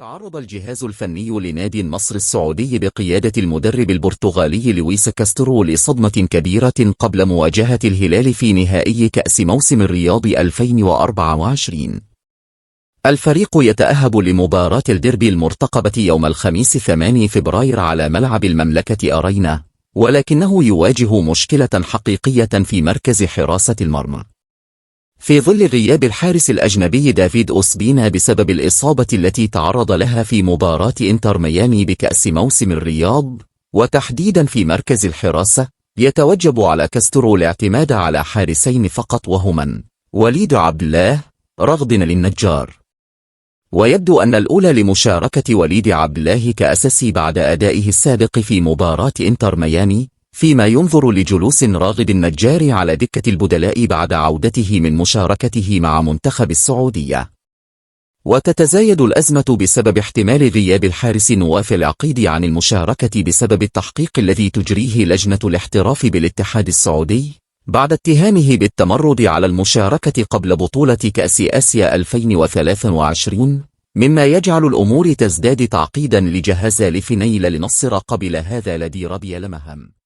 تعرض الجهاز الفني لنادي النصر السعودي بقيادة المدرب البرتغالي لويس كاسترو لصدمة كبيرة قبل مواجهة الهلال في نهائي كأس موسم الرياض 2024. الفريق يتأهب لمباراة الديربي المرتقبة يوم الخميس 8 فبراير على ملعب المملكة أرينا، ولكنه يواجه مشكلة حقيقية في مركز حراسة المرمى في ظل غياب الحارس الأجنبي دافيد أوسبينا بسبب الإصابة التي تعرض لها في مباراة إنتر ميامي بكأس موسم الرياض. وتحديدا في مركز الحراسة يتوجب على كاسترو الاعتماد على حارسين فقط، وهما وليد عبد الله رغد للنجار. ويبدو أن الأولى لمشاركة وليد عبد الله كأساسي بعد أدائه السابق في مباراة إنتر ميامي، فيما ينظر لجلوس راغد النجار على دكة البدلاء بعد عودته من مشاركته مع منتخب السعودية. وتتزايد الأزمة بسبب احتمال غياب الحارس نواف العقيدي عن المشاركة بسبب التحقيق الذي تجريه لجنة الاحتراف بالاتحاد السعودي بعد اتهامه بالتمرد على المشاركة قبل بطولة كأس آسيا 2023، مما يجعل الأمور تزداد تعقيدا لجهاز لفينيل لنصر قبل هذا لدي ربي لمهم.